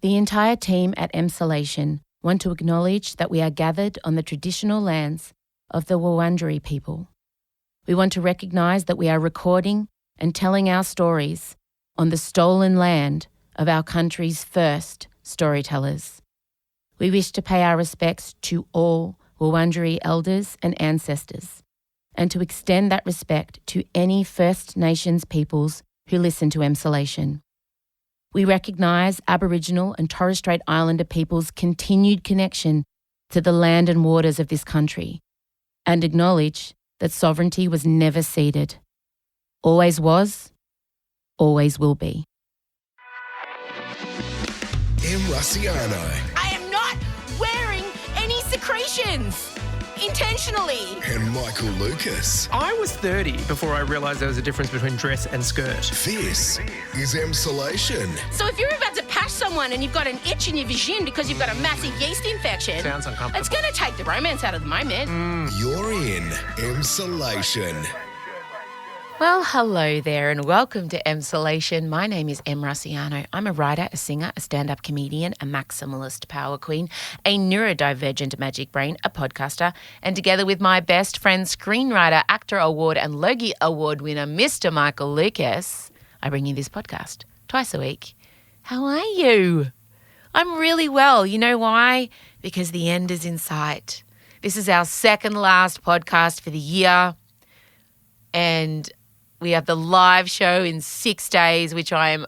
The entire team at Emsolation want to acknowledge that we are gathered on the traditional lands of the Wurundjeri people. We want to recognise that we are recording and telling our stories on the stolen land of our country's first storytellers. We wish to pay our respects to all Wurundjeri elders and ancestors, and to extend that respect to any First Nations peoples who listen to Emsolation. We recognise Aboriginal and Torres Strait Islander peoples' continued connection to the land and waters of this country, and acknowledge that sovereignty was never ceded. Always was, always will be. Emrusiano. I am not wearing any secretions intentionally. And Michael Lucas. I was 30 before I realised there was a difference between dress and skirt. This is Emsolation. So if you're about to pash someone and you've got an itch in your vagina because you've got a massive yeast infection, Sounds uncomfortable. it's going to take the romance out of the moment. You're in Emsolation. Well, hello there and welcome to Emsolation. My name is Em Russiano. I'm a writer, a singer, a stand-up comedian, a maximalist power queen, a neurodivergent magic brain, a podcaster, and together with my best friend, screenwriter, actor award and Logie Award winner, Mr. Michael Lucas, I bring you this podcast twice a week. How are you? I'm really well. You know why? Because the end is in sight. This is our second last podcast for the year, and we have the live show in 6 days, which I am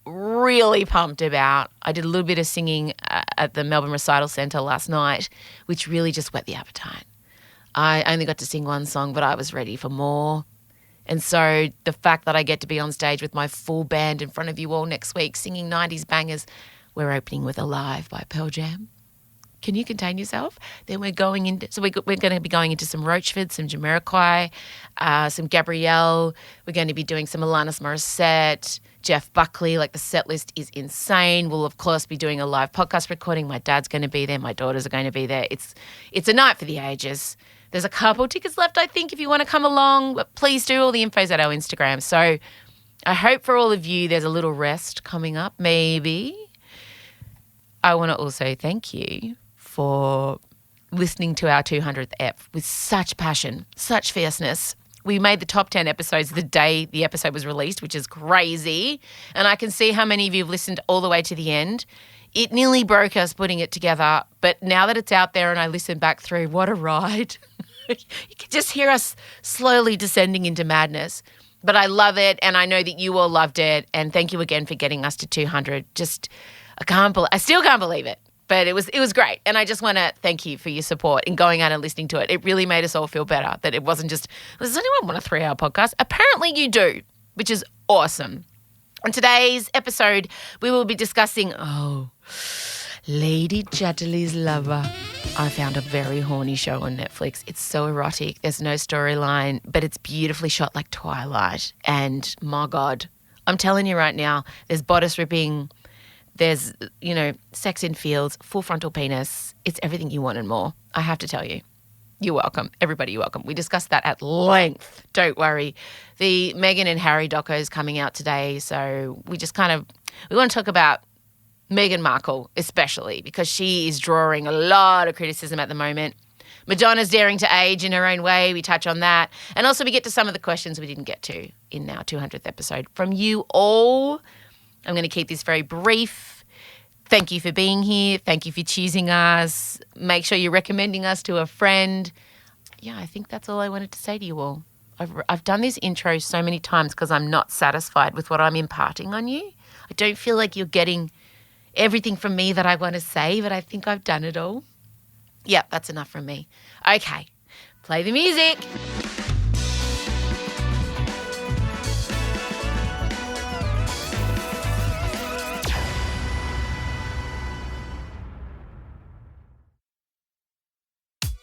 really pumped about. I did a little bit of singing at the Melbourne Recital Centre last night, which really just whet the appetite. I only got to sing one song, but I was ready for more. And so the fact that I get to be on stage with my full band in front of you all next week singing 90s bangers, we're opening with Alive by Pearl Jam. Can you contain yourself? Then we're going into, so we're going to be going into some Rochford, some Jamiroquai, some Gabrielle. We're going to be doing some Alanis Morissette, Jeff Buckley. Like, the set list is insane. We'll of course be doing a live podcast recording. My dad's going to be there. My daughters are going to be there. It's a night for the ages. There's a couple tickets left, I think, if you want to come along. But please do. All the info's at our Instagram. So I hope for all of you there's a little rest coming up, maybe. I want to also thank you for listening to our 200th ep with such passion, such fierceness. We made the top 10 episodes the day the episode was released, which is crazy. And I can see how many of you have listened all the way to the end. It nearly broke us putting it together, but now that it's out there and I listen back through, what a ride. You can just hear us slowly descending into madness. But I love it, and I know that you all loved it, and thank you again for getting us to 200. I still can't believe it. But it was great, and I just want to thank you for your support in going out and listening to it. It really made us all feel better that it wasn't just, does anyone want a 3-hour podcast? Apparently you do, which is awesome. On today's episode, we will be discussing, Lady Chatterley's Lover. I found a very horny show on Netflix. It's so erotic. There's no storyline, but it's beautifully shot like Twilight. And my God, I'm telling you right now, there's bodice ripping. There's, sex in fields, full frontal penis. It's everything you want and more. I have to tell you. You're welcome. Everybody, you're welcome. We discussed that at length. Don't worry. The Meghan and Harry doco is coming out today. So we want to talk about Meghan Markle especially, because she is drawing a lot of criticism at the moment. Madonna's daring to age in her own way. We touch on that. And also we get to some of the questions we didn't get to in our 200th episode from you all. I'm going to keep this very brief. Thank you for being here. Thank you for choosing us. Make sure you're recommending us to a friend. Yeah, I think that's all I wanted to say to you all. I've done this intro so many times because I'm not satisfied with what I'm imparting on you. I don't feel like you're getting everything from me that I want to say, but I think I've done it all. Yeah, that's enough from me. Okay, play the music.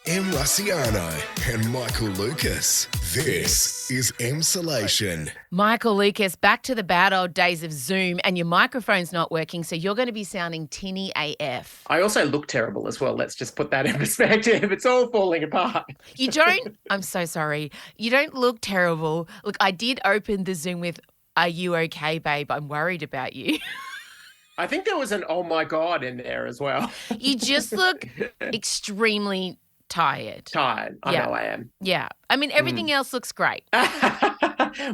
Emrusiano and Michael Lucas. This is Emsolation. Michael Lucas, back to the bad old days of Zoom, and your microphone's not working, so you're going to be sounding tinny AF. I also look terrible as well. Let's just put that in perspective. It's all falling apart. You don't, I'm so sorry. You don't look terrible. Look, I did open the Zoom with, "Are you okay, babe? I'm worried about you." I think there was an oh my God in there as well. You just look extremely tired. Tired. I know I am. Yeah. I mean, everything else looks great.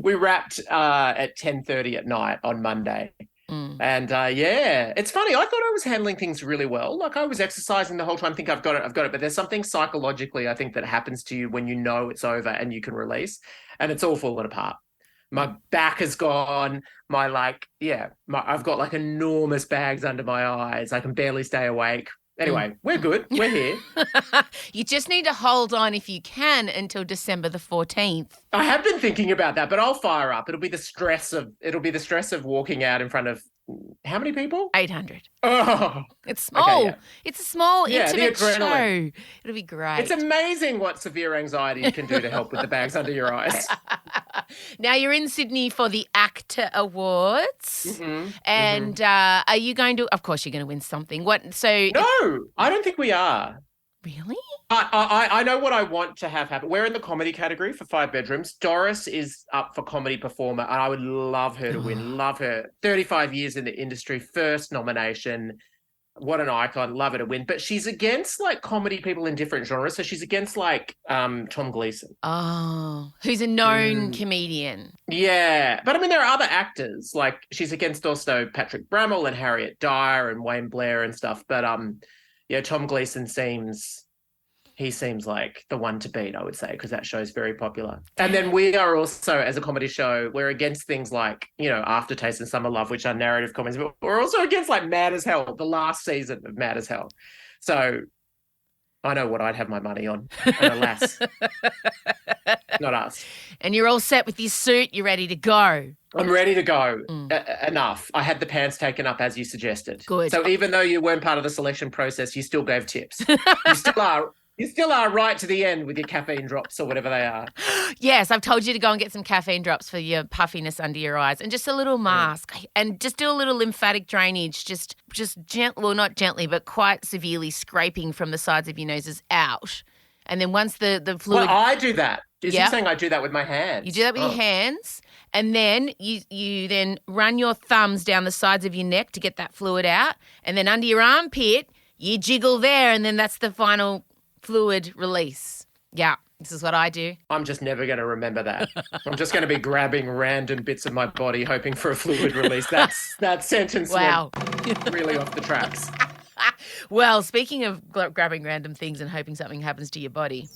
We wrapped at 10:30 at night on Monday. And it's funny. I thought I was handling things really well. Like I was exercising the whole time. I think I've got it. But there's something psychologically, I think, that happens to you when you know it's over and you can release, and it's all fallen apart. My back is gone. I've got like enormous bags under my eyes. I can barely stay awake. Anyway, we're good. We're here. You just need to hold on if you can until December the 14th. I have been thinking about that, but I'll fire up. It'll be the stress of walking out in front of how many people? 800. Oh, it's small. Okay, It's a small, intimate the adrenaline. show. It'll be great. It's amazing what severe anxiety can do to help with the bags under your eyes. Now you're in Sydney for the ACTA Awards, and are you going to? Of course, you're going to win something. What? So no, I don't think we are. Really? I know what I want to have happen. We're in the comedy category for 5 bedrooms. Doris is up for comedy performer, and I would love her to win. Love her. 35 years in the industry, first nomination. What an icon. Love her to win. But she's against like comedy people in different genres. So she's against like Tom Gleeson. Oh, who's a known comedian. Yeah. But I mean, there are other actors. Like she's against also Patrick Brammall and Harriet Dyer and Wayne Blair and stuff. But Tom Gleeson seems like the one to beat, I would say, because that show's very popular. And then we are also, as a comedy show, we're against things like, Aftertaste and Summer Love, which are narrative comedies, but we're also against like Mad as Hell, the last season of Mad as Hell. So I know what I'd have my money on, and alas, not us. And you're all set with your suit. You're ready to go. I'm ready to go. Enough. I had the pants taken up as you suggested. Good. So even though you weren't part of the selection process, you still gave tips. You still are right to the end with your caffeine drops or whatever they are. Yes, I've told you to go and get some caffeine drops for your puffiness under your eyes and just a little mask and just do a little lymphatic drainage, just gently, well, not gently, but quite severely scraping from the sides of your noses out. And then once the fluid... Well, I do that. Is you saying I do that with my hands? You do that with your hands, and then you then run your thumbs down the sides of your neck to get that fluid out, and then under your armpit, you jiggle there, and then that's the final fluid release. Yeah, this is what I do. I'm just never going to remember that. I'm just going to be grabbing random bits of my body hoping for a fluid release. That sentence went really off the tracks. Well, speaking of grabbing random things and hoping something happens to your body.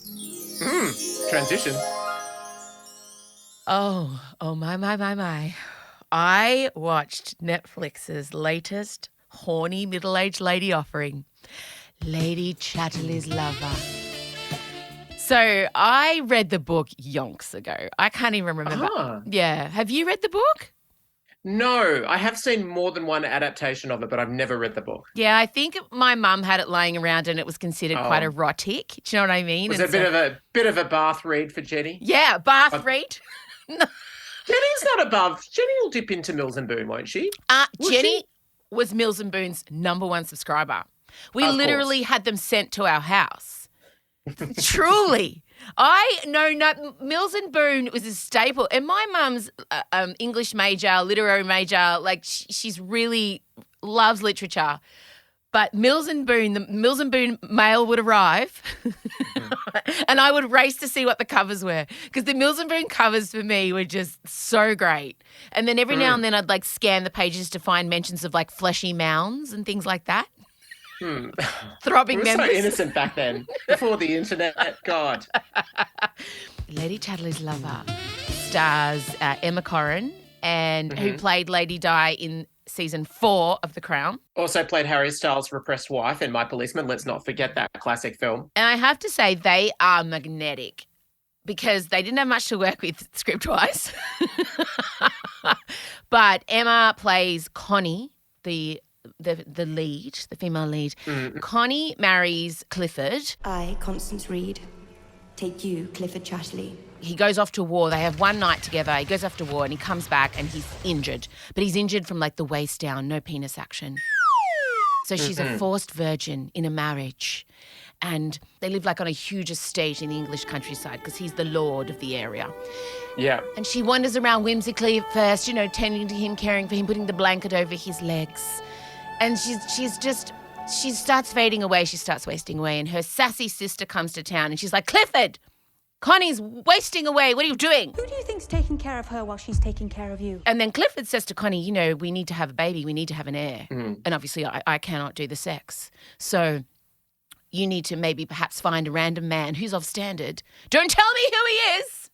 Transition. Oh, my. I watched Netflix's latest horny middle-aged lady offering, Lady Chatterley's Lover. So I read the book yonks ago. I can't even remember. Yeah. Have you read the book? No, I have seen more than one adaptation of it, but I've never read the book. Yeah, I think my mum had it lying around and it was considered quite erotic. Do you know what I mean? Was it a bit of a bath read for Jenny? Yeah, bath read. Jenny's not above. Jenny will dip into Mills and Boon, won't she? Jenny was Mills and Boon's #1 subscriber. We literally had them sent to our house. Truly. Mills and Boon was a staple. And my mum's English major, literary major, like she's really loves literature. But the Mills and Boon mail would arrive and I would race to see what the covers were because the Mills and Boon covers for me were just so great. And then every now and then I'd like scan the pages to find mentions of like fleshy mounds and things like that. Throbbing members. So innocent back then, before the internet. God. Lady Chatterley's Lover stars Emma Corrin, and who played Lady Di in season 4 of The Crown. Also played Harry Styles' repressed wife in My Policeman. Let's not forget that classic film. And I have to say they are magnetic because they didn't have much to work with script-wise. But Emma plays Connie, the lead, the female lead. Connie marries Clifford. I, Constance Reed, take you, Clifford Chatterley. He goes off to war. They have one night together. He goes off to war and he comes back and he's injured. But he's injured from like the waist down, no penis action. So she's a forced virgin in a marriage. And they live like on a huge estate in the English countryside because he's the lord of the area. Yeah. And she wanders around whimsically at first, tending to him, caring for him, putting the blanket over his legs. And she starts fading away. She starts wasting away. And her sassy sister comes to town and she's like, Clifford, Connie's wasting away. What are you doing? Who do you think's taking care of her while she's taking care of you? And then Clifford says to Connie, we need to have a baby. We need to have an heir. And obviously I cannot do the sex. So you need to maybe perhaps find a random man who's of standard. Don't tell me who he is.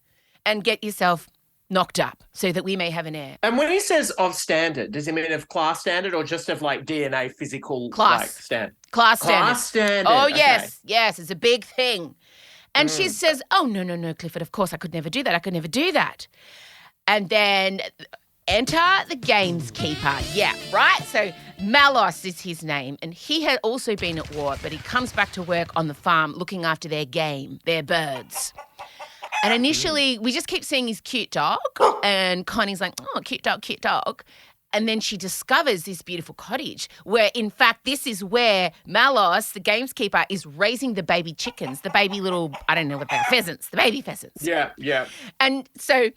And get yourself knocked up so that we may have an heir. And when he says of standard, does he mean of class standard or just of like DNA physical Class. standard? Class standard. Class standard. Oh, Okay. yes, it's a big thing. And she says, oh, no, Clifford, of course I could never do that. And then enter the gamekeeper. Yeah, right? So Malos is his name, and he had also been at war, but he comes back to work on the farm looking after their game, their birds. And initially, we just keep seeing his cute dog, and Connie's like, oh, cute dog. And then she discovers this beautiful cottage where, in fact, this is where Malos, the gamekeeper, is raising the baby chickens, the baby little, I don't know what they are, pheasants, the baby pheasants. Yeah. And so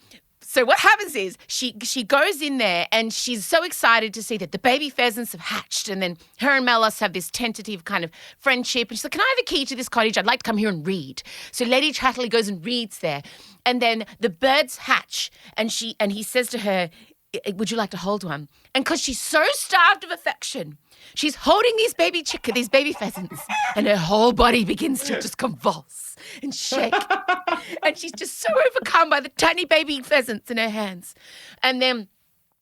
what happens is she goes in there and she's so excited to see that the baby pheasants have hatched, and then her and Malos have this tentative kind of friendship, and she's like, can I have a key to this cottage? I'd like to come here and read. So Lady Chatterley goes and reads there, and then the birds hatch, and he says to her, would you like to hold one? And because she's so starved of affection, she's holding these baby pheasants, and her whole body begins to just convulse and shake. And she's just so overcome by the tiny baby pheasants in her hands. And then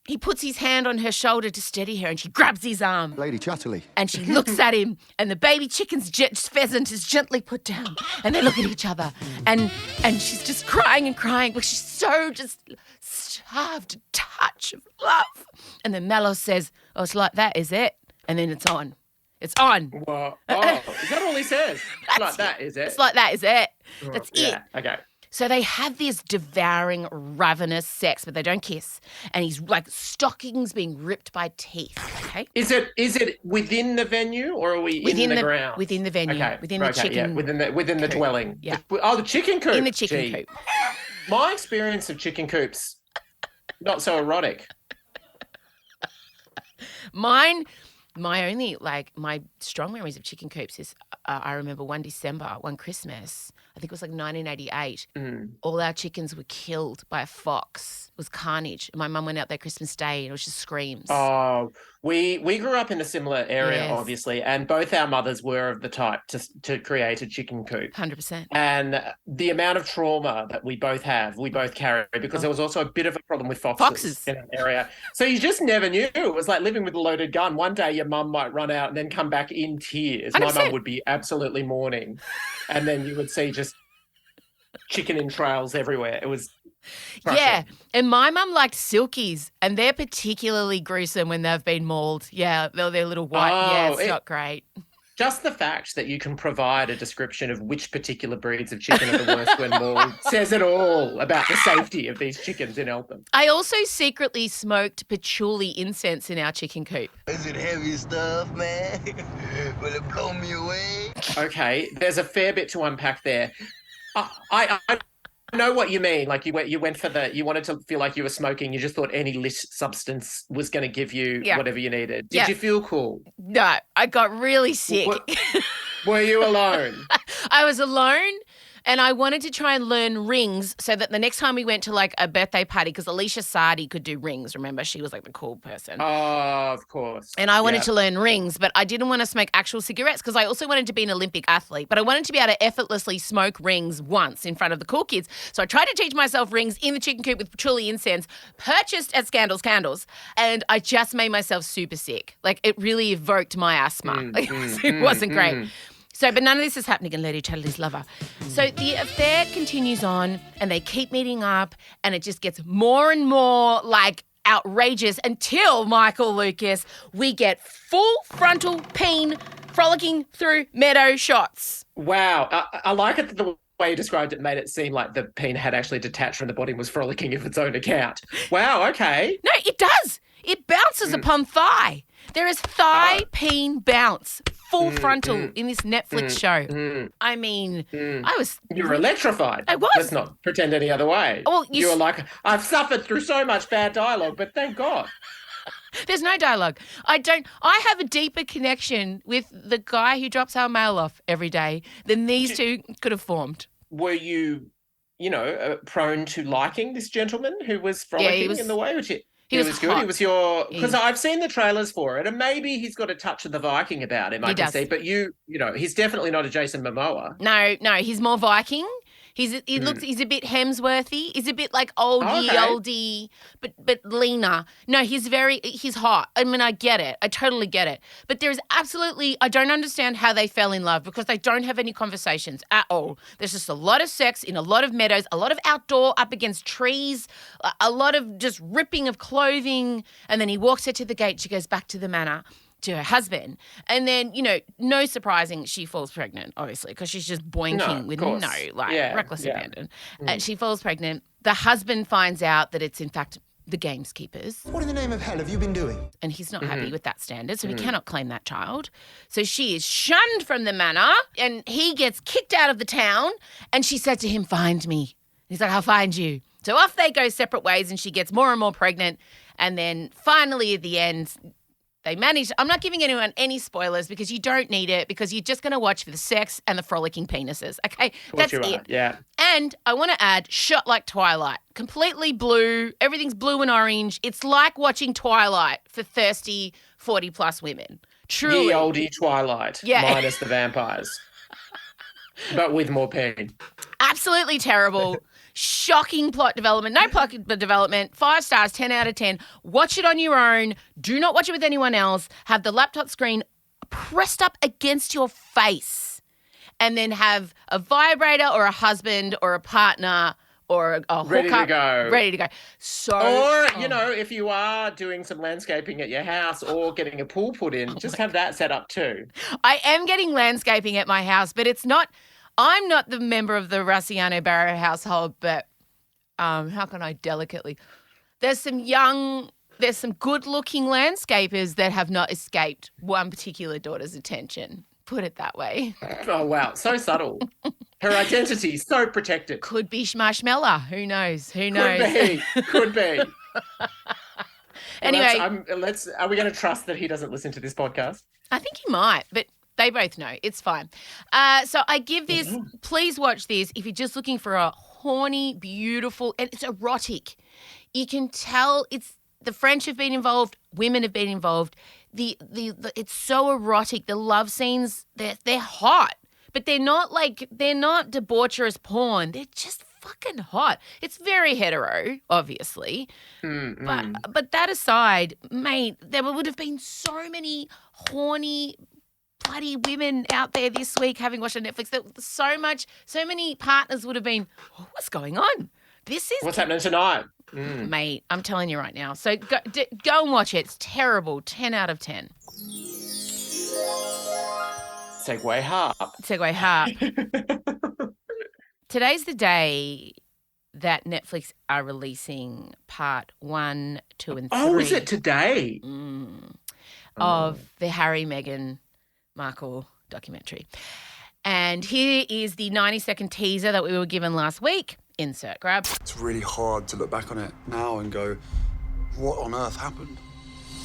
he puts his hand on her shoulder to steady her, and she grabs his arm. Lady Chatterley. And she looks at him, and the baby pheasant is gently put down, and they look at each other, and she's just crying, but she's so just starved to touch of love. And then Malos says, oh, it's like that, is it? And then it's on. It's on. Whoa. Oh, is that all he says? It's like that, is it? It's like that, is it? That's it. Okay. So they have this devouring, ravenous sex, but they don't kiss. And he's like stockings being ripped by teeth. Okay. Is it within the venue or are we in the ground? Within the venue. Okay. Within the chicken. Yeah. Within the dwelling. Yeah. The chicken coop. In the chicken coop. My experience of chicken coops, not so erotic. My strong memories of chicken coops is I remember one Christmas, I think it was like 1988, all our chickens were killed by a fox. It was carnage. My mum went out there Christmas Day and it was just screams. Oh, we grew up in a similar area, Yes. obviously, and both our mothers were of the type to create a chicken coop. 100%. And the amount of trauma that we both carry, because there was also a bit of a problem with foxes in an area. So you just never knew. It was like living with a loaded gun. One day your mum might run out and then come back in tears. 100%. My mum would be absolutely mourning. And then you would see just chicken entrails everywhere. It was crushing. Yeah, and my mum liked silkies, and they're particularly gruesome when they've been mauled. Yeah, they're little white. It's not great. Just the fact that you can provide a description of which particular breeds of chicken are the worst when mauled says it all about the safety of these chickens in Eltham. I also secretly smoked patchouli incense in our chicken coop. Is it heavy stuff, man? Will it blow me away? Okay, there's a fair bit to unpack there. I know what you mean. Like you went for you wanted to feel like you were smoking. You just thought any lit substance was going to give you whatever you needed. Did you feel cool? No, I got really sick. Were you alone? I was alone. And I wanted to try and learn rings so that the next time we went to like a birthday party, because Alicia Sardi could do rings, remember? She was like the cool person. Oh, of course. And I wanted to learn rings, but I didn't want to smoke actual cigarettes because I also wanted to be an Olympic athlete. But I wanted to be able to effortlessly smoke rings once in front of the cool kids. So I tried to teach myself rings in the chicken coop with patchouli incense, purchased at Scandals Candles, and I just made myself super sick. Like it really evoked my asthma. It wasn't great. So, but none of this is happening in Lady Chatterley's lover. So the affair continues on and they keep meeting up and it just gets more and more like outrageous until, Michael Lucas, we get full frontal peen frolicking through meadow shots. Wow. I like it the way you described it made it seem like the peen had actually detached from the body and was frolicking of its own account. Wow, okay. No, it does. It bounces upon thigh. There is thigh peen bounce, full frontal in this Netflix show. I mean, You were electrified. I was. Let's not pretend any other way. Well, you were like, I've suffered through so much bad dialogue, but thank God. There's no dialogue. I have a deeper connection with the guy who drops our mail off every day than these two could have formed. Were you, prone to liking this gentleman who was frolicking in the way? He was good. hot. He was because I've seen the trailers for it, and maybe he's got a touch of the Viking about him. I can see, but he's definitely not a Jason Momoa. No, he's more Viking. He's a bit Hemsworthy. He's a bit like oldie, but leaner. No, he's hot. I mean, I get it. I totally get it. But there's I don't understand how they fell in love because they don't have any conversations at all. There's just a lot of sex in a lot of meadows, a lot of outdoor up against trees, a lot of just ripping of clothing. And then he walks her to the gate. She goes back to the manor, to her husband. And then, no surprising, she falls pregnant, obviously, because she's just boinking with reckless abandon. She falls pregnant. The husband finds out that it's, in fact, the gamekeepers. What in the name of hell have you been doing? And he's not happy with that standard, so he cannot claim that child. So she is shunned from the manor, and he gets kicked out of the town, and she said to him, "Find me." He's like, "I'll find you." So off they go separate ways, and she gets more and more pregnant. And then finally at the end, they managed. I'm not giving anyone any spoilers because you don't need it, because you're just going to watch for the sex and the frolicking penises. Okay, that's it. Yeah. And I want to add, shot like Twilight, completely blue. Everything's blue and orange. It's like watching Twilight for thirsty 40-plus women. Truly, Ye oldie Twilight, minus the vampires, but with more pain. Absolutely terrible. Shocking plot development. No plot development. 5 stars, 10 out of 10. Watch it on your own. Do not watch it with anyone else. Have the laptop screen pressed up against your face. And then have a vibrator or a husband or a partner or a hookup. Ready to go. So, if you are doing some landscaping at your house or getting a pool put in, just have that set up too. I am getting landscaping at my house, but it's not... I'm not the member of the Rossiano Barrow household, but how can I delicately? There's some good-looking landscapers that have not escaped one particular daughter's attention. Put it that way. Oh, wow. So subtle. Her identity, so protected. Could be Marshmallow. Who knows? Could be. Anyway. Are we going to trust that he doesn't listen to this podcast? I think he might, but... They both know. It's fine. So I give this, please watch this if you're just looking for a horny, beautiful, and it's erotic. You can tell the French have been involved, women have been involved. It's so erotic. The love scenes, they're hot, but they're not debaucherous porn. They're just fucking hot. It's very hetero, obviously. But that aside, mate, there would have been so many horny bloody women out there this week having watched on Netflix. So many partners would have been, what's going on? What's happening tonight? Mate, I'm telling you right now. So go and watch it. It's terrible. 10 out of 10. Segway harp. Today's the day that Netflix are releasing part 1, 2, and 3. Oh, is it today? Of the Harry, Meghan Markle documentary. And here is the 90-second teaser that we were given last week. Insert grab. It's really hard to look back on it now and go, what on earth happened?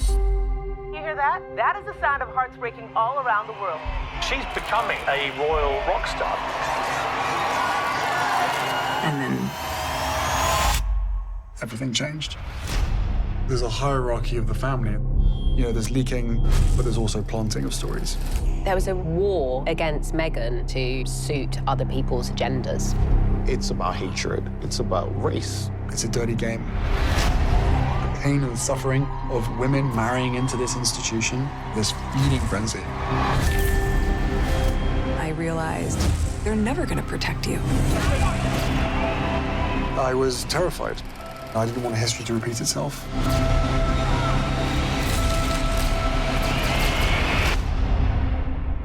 You hear that? That is the sound of hearts breaking all around the world. She's becoming a royal rock star. And then... everything changed. There's a hierarchy of the family. There's leaking, but there's also planting of stories. There was a war against Meghan to suit other people's agendas. It's about hatred. It's about race. It's a dirty game. The pain and suffering of women marrying into this institution, this feeding frenzy. I realized they're never going to protect you. I was terrified. I didn't want history to repeat itself.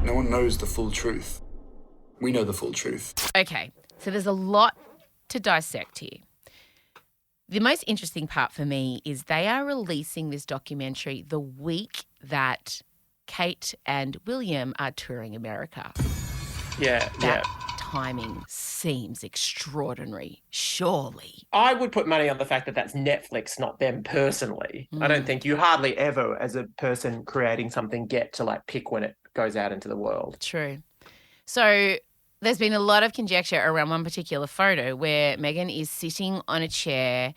No one knows the full truth. We know the full truth. Okay, so there's a lot to dissect here. The most interesting part for me is they are releasing this documentary the week that Kate and William are touring America. Yeah. timing seems extraordinary, surely. I would put money on the fact that that's Netflix, not them personally. I don't think you hardly ever, as a person creating something, get to like pick when it goes out into the world. True. So there's been a lot of conjecture around one particular photo where Meghan is sitting on a chair,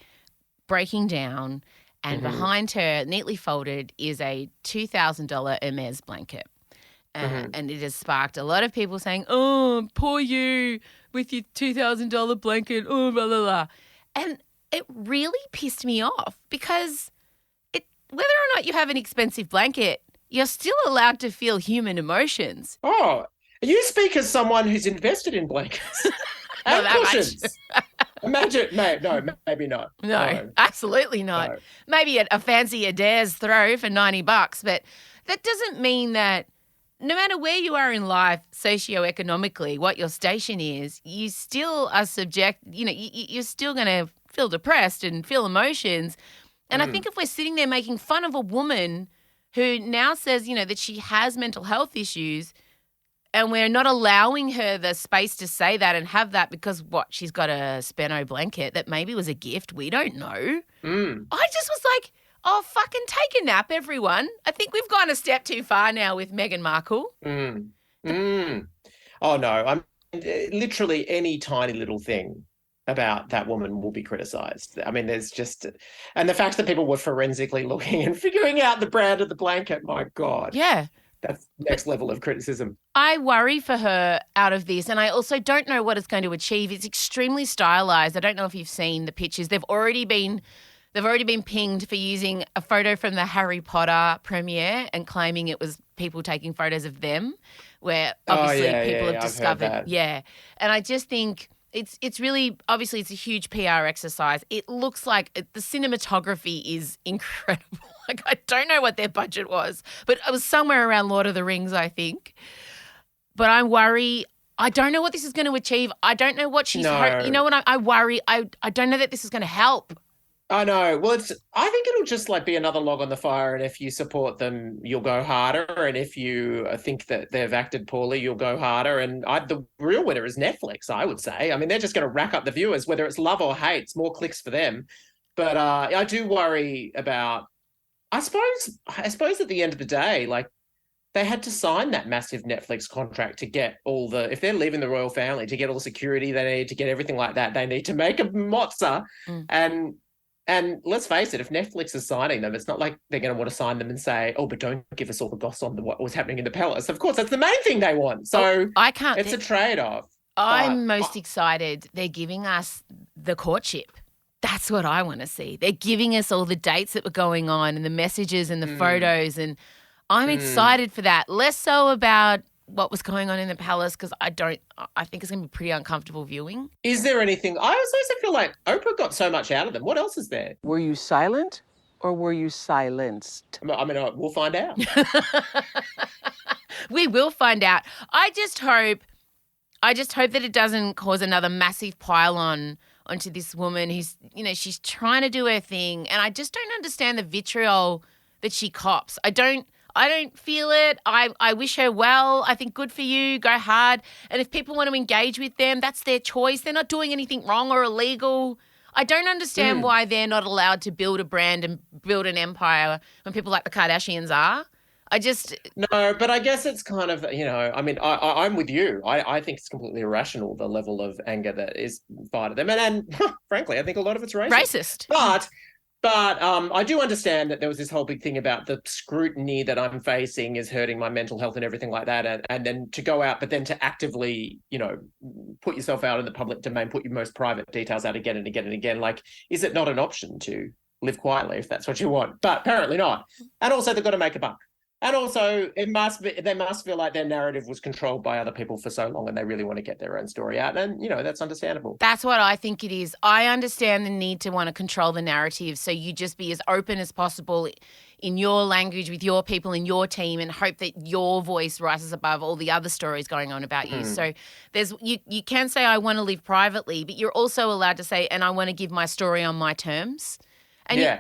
breaking down, and behind her, neatly folded, is a $2,000 Hermes blanket. And it has sparked a lot of people saying, oh, poor you with your $2,000 blanket, oh, blah, blah, blah. And it really pissed me off because whether or not you have an expensive blanket, you're still allowed to feel human emotions. Oh, you speak as someone who's invested in blankets and cushions. Imagine, maybe not. No, absolutely not. No. Maybe a fancy Adair's throw for $90, but that doesn't mean that no matter where you are in life, socioeconomically, what your station is, you still are you're still going to feel depressed and feel emotions. And I think if we're sitting there making fun of a woman who now says, that she has mental health issues, and we're not allowing her the space to say that and have that because, she's got a Speno blanket that maybe was a gift. We don't know. I just was like, oh, fucking take a nap, everyone. I think we've gone a step too far now with Meghan Markle. Oh, no. Literally any tiny little thing about that woman will be criticised. I mean, there's just... And the fact that people were forensically looking and figuring out the brand of the blanket, my God. Yeah. That's next level of criticism. I worry for her out of this, and I also don't know what it's going to achieve. It's extremely stylized. I don't know if you've seen the pictures. They've already been pinged for using a photo from the Harry Potter premiere and claiming it was people taking photos of them, where obviously people have discovered. Yeah, and I just think it's really, obviously it's a huge PR exercise. It looks like the cinematography is incredible. Like, I don't know what their budget was, but it was somewhere around Lord of the Rings, I think. But I worry. I don't know what this is going to achieve. I don't know what she's you know what? I worry. I don't know that this is going to help. I know. Well, I think it'll just like be another log on the fire. And if you support them, you'll go harder. And if you think that they've acted poorly, you'll go harder. And the real winner is Netflix, I would say. I mean, they're just going to rack up the viewers, whether it's love or hate. It's more clicks for them. But I do worry about. I suppose at the end of the day, like, they had to sign that massive Netflix contract to get if they're leaving the royal family, to get all the security they need, to get everything like that, they need to make a mozza. And let's face it, if Netflix is signing them, it's not like they're going to want to sign them and say, oh, but don't give us all the goss on what was happening in the palace. Of course, that's the main thing they want. So it's a trade-off. I'm most excited. They're giving us the courtship. That's what I want to see. They're giving us all the dates that were going on and the messages and the photos, and I'm excited for that. Less so about what was going on in the palace, because I think it's going to be pretty uncomfortable viewing. Is there anything? I also feel like Oprah got so much out of them. What else is there? Were you silent or were you silenced? I mean, we'll find out. We will find out. I just hope that it doesn't cause another massive pile-on onto this woman who's, she's trying to do her thing, and I just don't understand the vitriol that she cops. I don't feel it. I wish her well. I think good for you. Go hard. And if people want to engage with them, that's their choice. They're not doing anything wrong or illegal. I don't understand why they're not allowed to build a brand and build an empire when people like the Kardashians are. No, but I guess it's kind of, I mean, I'm with you. I think it's completely irrational, the level of anger that is fired at them. And frankly, I think a lot of it's racist. But I do understand that there was this whole big thing about the scrutiny that I'm facing is hurting my mental health and everything like that. And then to go out, but then to actively, put yourself out in the public domain, put your most private details out again and again and again. Like, is it not an option to live quietly if that's what you want? But apparently not. And also they've got to make a buck. And also, they must feel like their narrative was controlled by other people for so long, and they really want to get their own story out. And, that's understandable. That's what I think it is. I understand the need to want to control the narrative, so you just be as open as possible in your language with your people in your team, and hope that your voice rises above all the other stories going on about you. So you can say, I want to live privately, but you're also allowed to say, and I want to give my story on my terms. And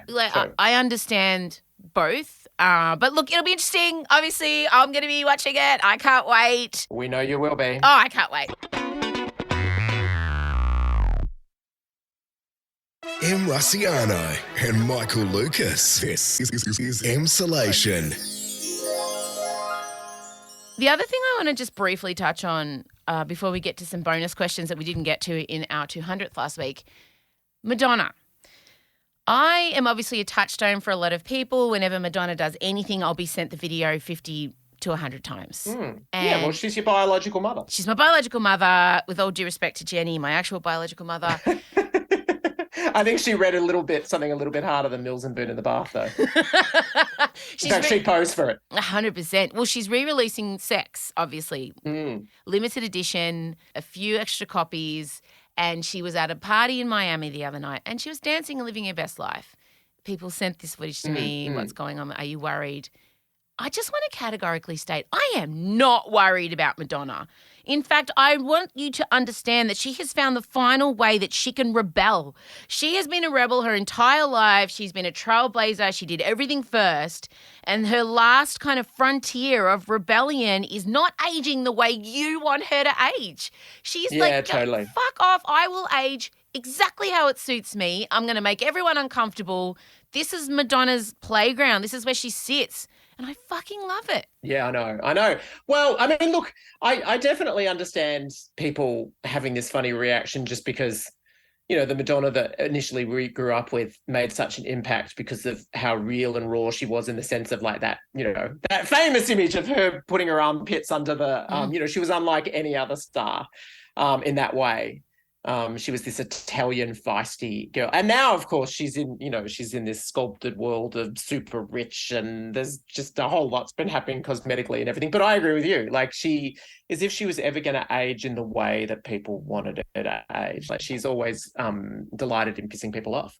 I understand both. But look, it'll be interesting. Obviously, I'm going to be watching it. I can't wait. We know you will be. Oh, I can't wait. M. Russiano and Michael Lucas. This is Emsolation. The other thing I want to just briefly touch on before we get to some bonus questions that we didn't get to in our 200th last week, Madonna. I am obviously a touchstone for a lot of people. Whenever Madonna does anything, I'll be sent the video 50 to 100 times. Yeah, well, she's your biological mother. She's my biological mother, with all due respect to Jenny, my actual biological mother. I think she read something a little bit harder than Mills and Boone in the Bath, though. In fact, she posed for it. 100%. Well, she's re-releasing Sex, obviously. Limited edition, a few extra copies, and she was at a party in Miami the other night, and she was dancing and living her best life. People sent this footage to me. What's going on? Are you worried? I just want to categorically state I am not worried about Madonna. In fact, I want you to understand that she has found the final way that she can rebel. She has been a rebel her entire life. She's been a trailblazer. She did everything first. And her last kind of frontier of rebellion is not aging the way you want her to age. She's totally. Fuck off. I will age exactly how it suits me. I'm going to make everyone uncomfortable. This is Madonna's playground. This is where she sits. And I fucking love it. Yeah, I know. Well, I mean, look, I definitely understand people having this funny reaction just because, you know, the Madonna that initially we grew up with made such an impact because of how real and raw she was in the sense of like that, you know, that famous image of her putting her armpits under the, you know, she was unlike any other star in that way. She was this Italian feisty girl. And now, of course, she's in this sculpted world of super rich and there's just a whole lot's been happening cosmetically and everything. But I agree with you. Like she, as if she was ever going to age in the way that people wanted her to age. Like she's always delighted in pissing people off.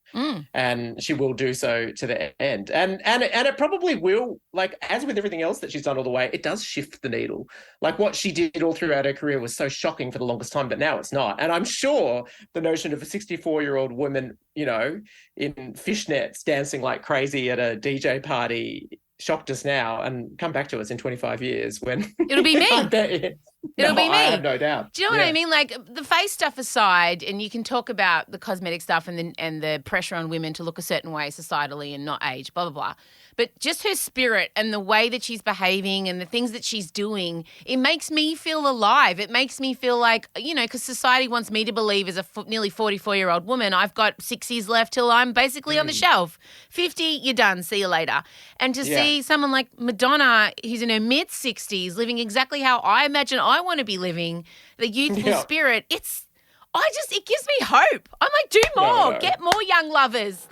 And she will do so to the end. And it probably will, like as with everything else that she's done all the way, it does shift the needle. Like what she did all throughout her career was so shocking for the longest time, but now it's not. And I'm sure the notion of a 64-year-old woman, you know, in fishnets dancing like crazy at a DJ party shocked us now and come back to us in 25 years when it'll be me. It'll be me. I have no doubt. Do you know what I mean? Like the face stuff aside, and you can talk about the cosmetic stuff and the pressure on women to look a certain way societally and not age, blah, blah, blah. But just her spirit and the way that she's behaving and the things that she's doing, it makes me feel alive. It makes me feel like, you know, because society wants me to believe as a nearly 44-year-old woman, I've got 6 years left till I'm basically on the shelf. 50, you're done. See you later. And to see someone like Madonna, who's in her mid-60s, living exactly how I imagine I want to be living, the youthful spirit, it gives me hope. I'm like, do more, get more young lovers.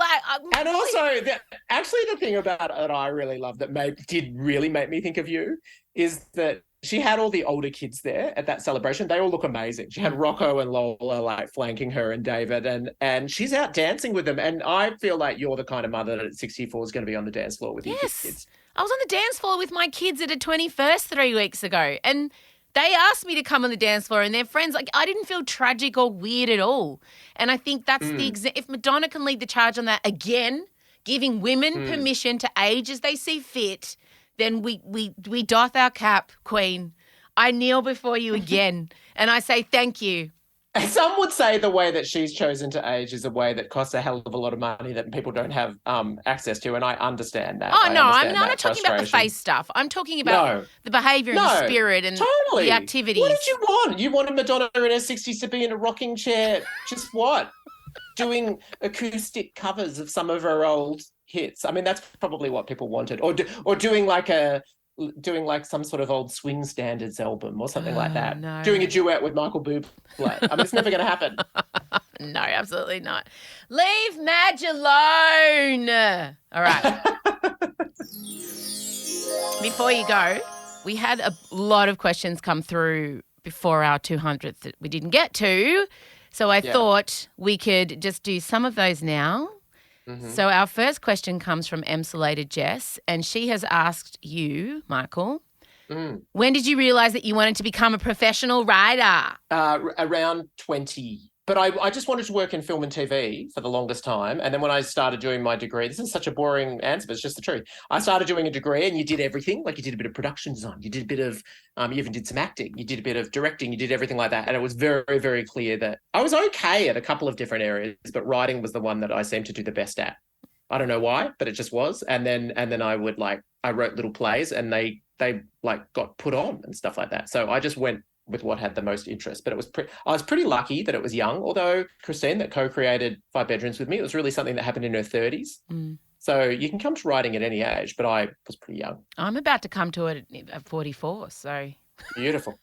And also, the thing about it that I really love that did really make me think of you is that she had all the older kids there at that celebration. They all look amazing. She had Rocco and Lola like flanking her and David, and she's out dancing with them. And I feel like you're the kind of mother that at 64 is going to be on the dance floor with your kids. I was on the dance floor with my kids at a 21st 3 weeks ago, and they asked me to come on the dance floor and their friends, like I didn't feel tragic or weird at all. And I think that's if Madonna can lead the charge on that again, giving women permission to age as they see fit, then we doff our cap, Queen. I kneel before you again and I say thank you. Some would say the way that she's chosen to age is a way that costs a hell of a lot of money that people don't have access to, and I understand that. Oh, no, I'm not talking about the face stuff. I'm talking about the behaviour and the spirit and the activities. What did you want? You wanted Madonna in her 60s to be in a rocking chair, just what? Doing acoustic covers of some of her old hits. I mean, that's probably what people wanted. Or doing like some sort of old swing standards album or something like that. No. Doing a duet with Michael Bublé. I mean, it's never going to happen. No, absolutely not. Leave Madge alone. All right. Before you go, we had a lot of questions come through before our 200th that we didn't get to. So I thought we could just do some of those now. So our first question comes from Emsolated Jess, and she has asked you, Michael, when did you realise that you wanted to become a professional rider? Around 20. But I just wanted to work in film and TV for the longest time. And then when I started doing my degree, this is such a boring answer, but it's just the truth. I started doing a degree and you did everything. Like you did a bit of production design, you did a bit of, you even did some acting, you did a bit of directing, you did everything like that. And it was very, very clear that I was okay at a couple of different areas, but writing was the one that I seemed to do the best at. I don't know why, but it just was. And then I would I wrote little plays and they got put on and stuff like that. So I just went with what had the most interest. But I was pretty lucky that it was young, although Christine, that co-created 5 Bedrooms with me, it was really something that happened in her 30s. So you can come to writing at any age, but I was pretty young. I'm about to come to it at 44, so. Beautiful.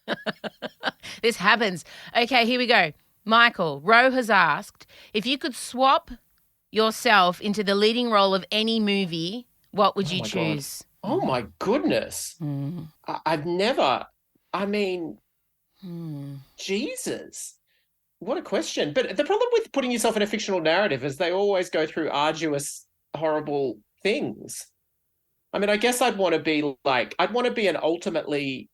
This happens. Okay, here we go. Michael, Ro has asked, if you could swap yourself into the leading role of any movie, what would you choose? God. Oh, my goodness. I've never, Jesus. What a question. But the problem with putting yourself in a fictional narrative is they always go through arduous, horrible things. I mean, I guess I'd want to be an ultimately,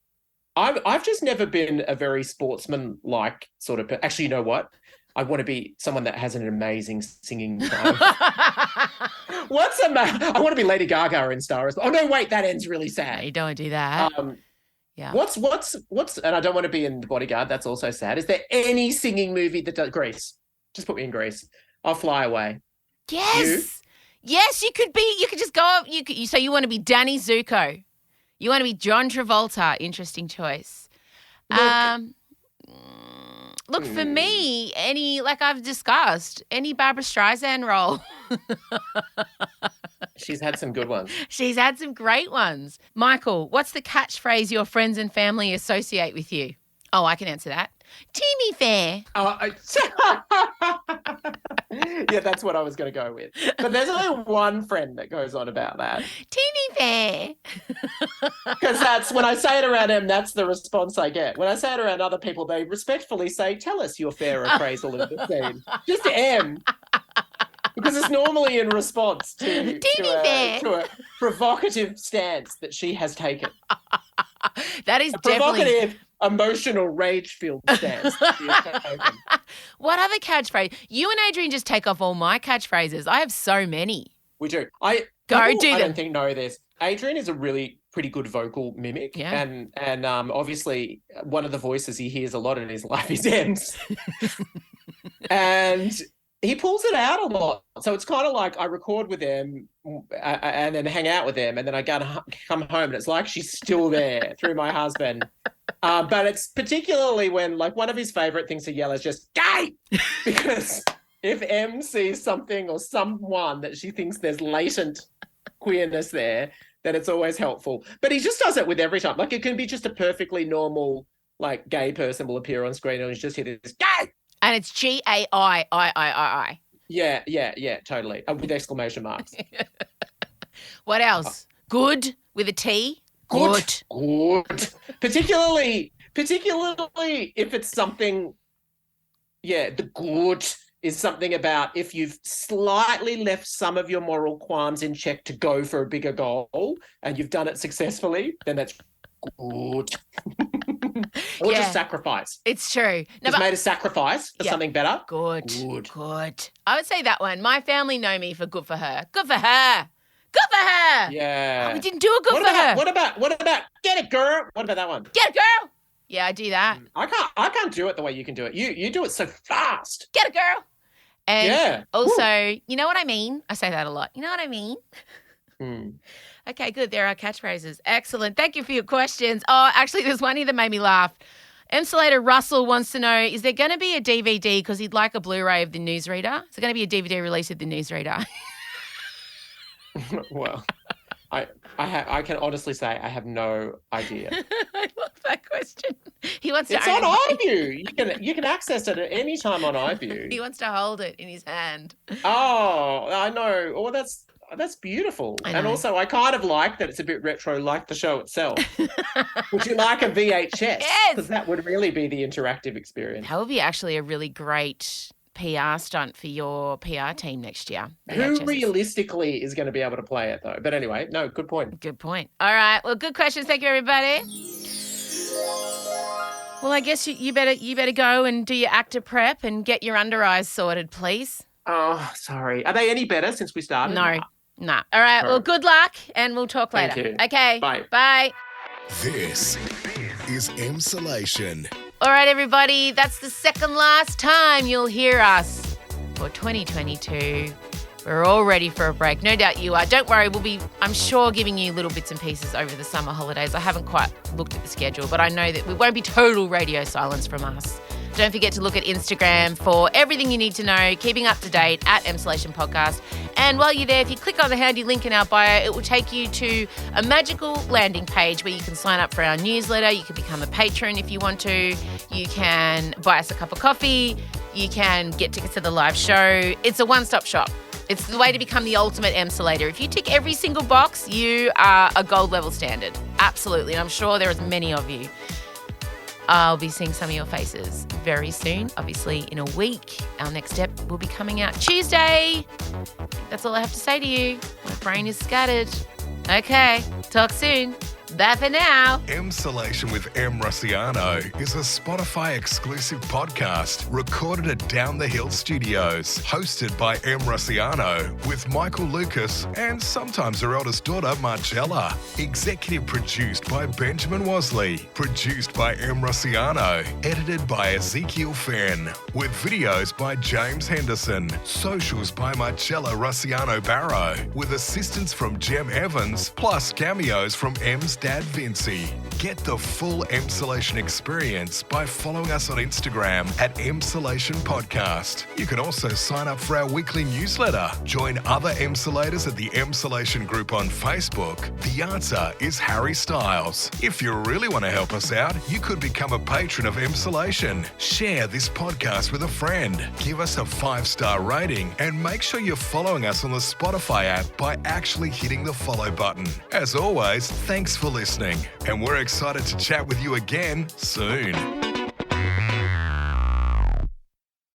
I've just never been a very sportsman-like sort of, actually, you know what? I want to be someone that has an amazing singing time. I want to be Lady Gaga in Star Wars. Oh, no, wait, that ends really sad. No, you don't do that. Yeah. What's, and I don't want to be in The Bodyguard. That's also sad. Is there any singing movie that does, Grease? Just put me in Grease. I'll fly away. Yes. Yes, you could just go up. So you want to be Danny Zuko. You want to be John Travolta. Interesting choice. Look, for me, like I've discussed, any Barbra Streisand role. She's had some good ones. She's had some great ones. Michael, what's the catchphrase your friends and family associate with you? Oh, I can answer that. Teamy fair. Yeah, that's what I was going to go with. But there's only one friend that goes on about that. Teamy fair. Because that's, when I say it around them, that's the response I get. When I say it around other people, they respectfully say, tell us your fair appraisal of the scene. Just M. Because it's normally in response to a provocative stance that she has taken. That is provocative, emotional, rage-filled stance. What other catchphrase? You and Adrian just take off all my catchphrases. I have so many. We do. I don't think know this. Adrian is a really pretty good vocal mimic. Yeah. And obviously one of the voices he hears a lot in his life is M's. And he pulls it out a lot. So it's kind of like I record with them and then hang out with them, and then I come home and it's like she's still there through my husband. But it's particularly when, like, one of his favourite things to yell is just gay, because if M sees something or someone that she thinks there's latent queerness there, then it's always helpful. But he just does it with every time. Like, it can be just a perfectly normal, like, gay person will appear on screen and you just hear this gay. And it's G-A-I-I-I-I-I. Yeah, totally. With exclamation marks. What else? Good with a T? Good. Particularly if it's something, the good is something about if you've slightly left some of your moral qualms in check to go for a bigger goal and you've done it successfully, then that's good. Or just sacrifice. It's true. Just made a sacrifice for something better. Good. I would say that one. My family know me for good for her. Good for her. Good for her. Yeah. Oh, we didn't do a good for her. What about get it, girl? What about that one? Get it, girl. Yeah, I do that. I can't do it the way you can do it. You do it so fast. Get it, girl. And also, you know what I mean? I say that a lot. You know what I mean? Okay, good. There are catchphrases. Excellent. Thank you for your questions. Oh, actually, there's one here that made me laugh. Emsolator Russell wants to know, is there going to be a DVD, because he'd like a Blu-ray of the newsreader? Is there going to be a DVD release of the newsreader? Well, I can honestly say I have no idea. I love that question. He wants to. It's on iView. You can access it at any time on iView. He wants to hold it in his hand. Oh, I know. Oh, that's beautiful. And also, I kind of like that it's a bit retro, like the show itself. Would you like a VHS? Yes. Because that would really be the interactive experience. That would be actually a really great PR stunt for your PR team next year. Who realistically is going to be able to play it, though? But anyway, no, good point. Good point. All right. Well, good questions. Thank you, everybody. Well, I guess you better go and do your actor prep and get your under eyes sorted, please. Oh, sorry. Are they any better since we started? No. All right. Well, good luck, and we'll talk later. Thank you. Okay. Bye. Bye. This is Emsolation. All right, everybody. That's the second last time you'll hear us for 2022. We're all ready for a break. No doubt you are. Don't worry. We'll be, I'm sure, giving you little bits and pieces over the summer holidays. I haven't quite looked at the schedule, but I know that it won't be total radio silence from us. Don't forget to look at Instagram for everything you need to know, keeping up to date at Emsolation Podcast. And while you're there, if you click on the handy link in our bio, it will take you to a magical landing page where you can sign up for our newsletter. You can become a patron if you want to. You can buy us a cup of coffee. You can get tickets to the live show. It's a one-stop shop. It's the way to become the ultimate Emsolator. If you tick every single box, you are a gold level standard. Absolutely. And I'm sure there are many of you. I'll be seeing some of your faces very soon, obviously in a week. Our next step will be coming out Tuesday. That's all I have to say to you. My brain is scattered. Okay, talk soon. Bye for now. Emsolation with Em Rossiano is a Spotify exclusive podcast recorded at Down the Hill Studios, hosted by Em Rossiano with Michael Lucas and sometimes her eldest daughter Marcella. Executive produced by Benjamin Wasley, produced by Em Rossiano, edited by Ezekiel Fenn, with videos by James Henderson, socials by Marcella Rossiano Barrow, with assistance from Jem Evans, plus cameos from Em's dad Vincy. Get the full Emsolation experience by following us on Instagram at Emsolation Podcast. You can also sign up for our weekly newsletter. Join other Emsolators at the Emsolation group on Facebook. The answer is Harry Styles. If you really want to help us out, you could become a patron of Emsolation. Share this podcast with a friend. Give us a 5-star rating and make sure you're following us on the Spotify app by actually hitting the follow button. As always, thanks for listening, and we're excited to chat with you again soon.